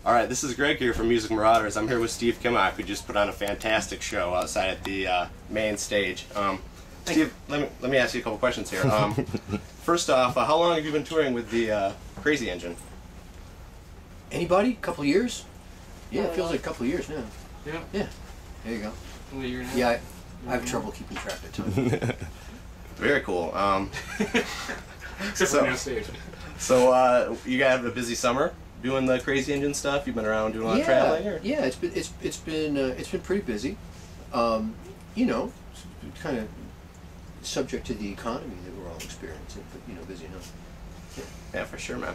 All right, this is Greg here from Music Marauders. I'm here with Steve Kimock, who just put on a fantastic show outside at the main stage. Steve, let me ask you a couple questions here. First off, how long have you been touring with the Crazy Engine? Anybody? A couple years? Yeah, it feels like a couple years now. Yeah. Yeah. There you go. A year and a half. Yeah, I have trouble keeping track of time. Very cool. Except for on stage. So you guys have a busy summer doing the Crazy Engine stuff. You've been around doing a lot of traveling. Or? Yeah, it's been pretty busy. You know, it's kind of subject to the economy that we're all experiencing, but you know, busy enough. Yeah, for sure, man.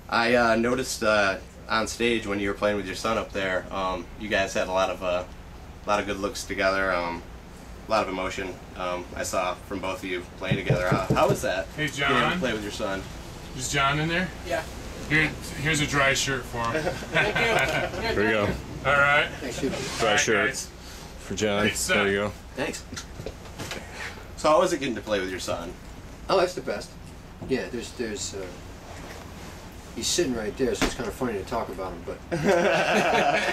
I noticed on stage when you were playing with your son up there, you guys had a lot of good looks together, a lot of emotion. I saw from both of you playing together. How was that? Hey, John. Being able to play with your son. Is John in there? Yeah. Here's a dry shirt for him. Thank you. There you go. All right. Thanks, you. Dry All shirt guys. for John. Thanks, There you go. Thanks. So how was it getting to play with your son? Oh, that's the best. Yeah, there's he's sitting right there, so it's kind of funny to talk about him, but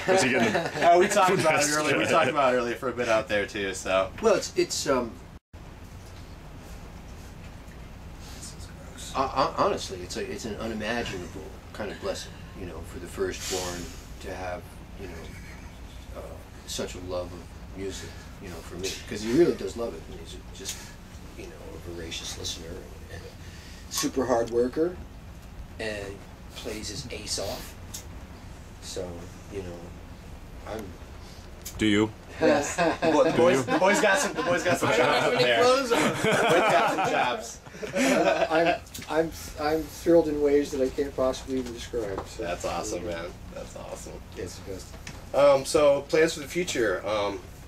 Was he getting the We talked about it earlier. We talked about it earlier for a bit out there too. So well, it's honestly, it's an unimaginable kind of blessing, you know, for the firstborn to have, you know, such a love of music, you know, for me, because he really does love it, and he's just, you know, a voracious listener and a super hard worker, and plays his ace off. So, you know, I'm. Do you? Yes. the boys got some jobs up there. The boys got some jobs. I'm thrilled in ways that I can't possibly even describe. So. That's awesome, man. That's awesome. It's the best. So plans for the future.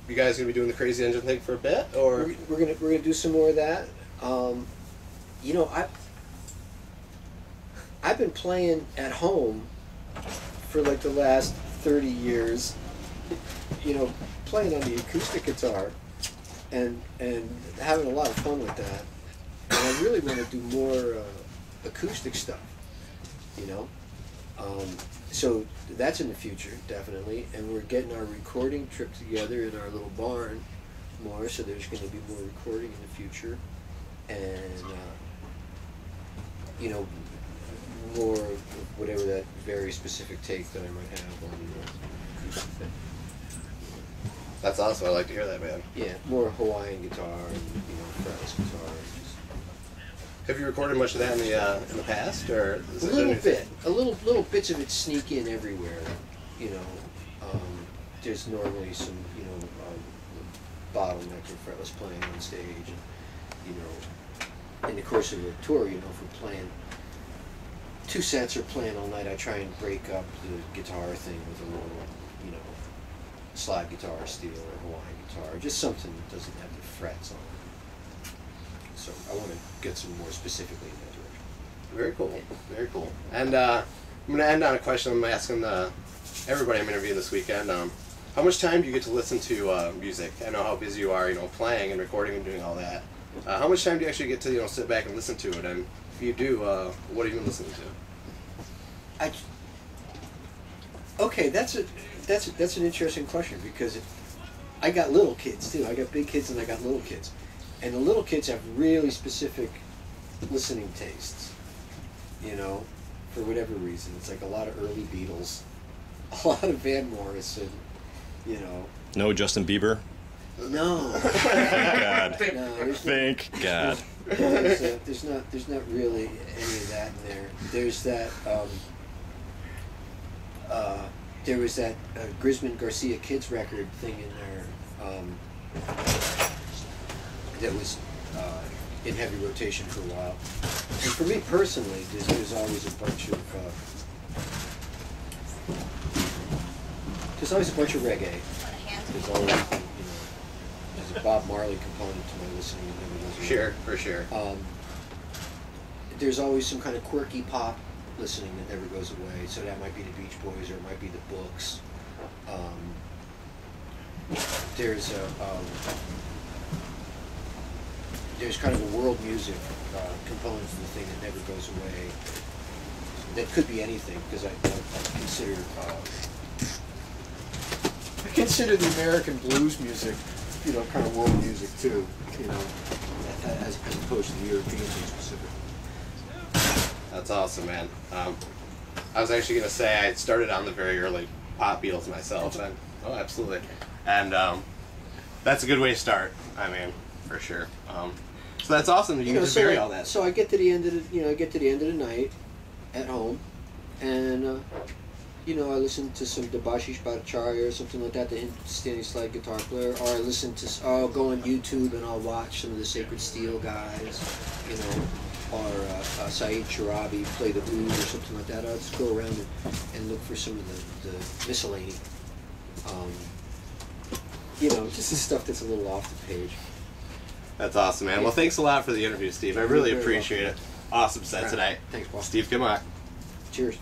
You guys gonna be doing the Crazy Engine thing for a bit, or We're gonna do some more of that. You know, I've been playing at home For like the last 30 years, you know, playing on the acoustic guitar, and having a lot of fun with that. And I really want to do more acoustic stuff, you know. So that's in the future, definitely. And we're getting our recording trip together in our little barn more, so there's going to be more recording in the future. And, you know, more of whatever that very specific take that I might have on the acoustic thing. that's awesome. I like to hear that, man. Yeah, more Hawaiian guitar and, you know, fretless guitar. Have you recorded much of that in the past, or is A it little new? bit. Little bits of it sneak in everywhere. You know, there's normally some, you know, bottleneck or fretless playing on stage. And, you know, in the course of a tour, you know, if we're playing 2 sets or playing all night, I try and break up the guitar thing with a little, you know, slide guitar, steel, or Hawaiian guitar, just something that doesn't have the frets on it. So I want to get some more specifically in that direction. Very cool. Very cool. And I'm going to end on a question I'm asking everybody I'm interviewing this weekend. How much time do you get to listen to music? I know how busy you are, you know, playing and recording and doing all that. How much time do you actually get to, you know, sit back and listen to it? And if you do, what have you been listening to? Okay, that's an interesting question, because I got little kids too. I got big kids and I got little kids, and the little kids have really specific listening tastes. You know, for whatever reason, it's like a lot of early Beatles, a lot of Van Morrison. You know. No Justin Bieber? No. Thank God. No, Thank God. there's not really any of that in there. There's that. There was that Grisman Garcia Kids record thing in there that was in heavy rotation for a while. And for me personally, there's always a bunch of reggae. There's always, you know, there's a Bob Marley component to my listening that never goes away. Sure, for sure. There's always some kind of quirky pop listening that never goes away. So that might be the Beach Boys, or it might be the Books. There's kind of a world music component to the thing that never goes away. that could be anything, because I consider the American blues music, you know, kind of world music too, you know, as opposed to the European thing specifically. That's awesome, man. I was actually gonna say I started on the very early pop Beatles myself, and absolutely, and that's a good way to start. I mean, for sure. So that's awesome that you get to vary all that. So I get to the end of the night at home, and you know, I listen to some Debashish Bhattacharya or something like that, the Hindustani slide guitar player, or I listen to, I'll go on YouTube and I'll watch some of the Sacred Steel guys, you know, or Saeed Sharabi play the oud or something like that. I'll just go around and look for some of the miscellany. You know, just the stuff that's a little off the page. That's awesome, man. Well, thanks a lot for the interview, Steve. I really appreciate it. Awesome set tonight. Thanks, Paul. Steve Kimock. Cheers.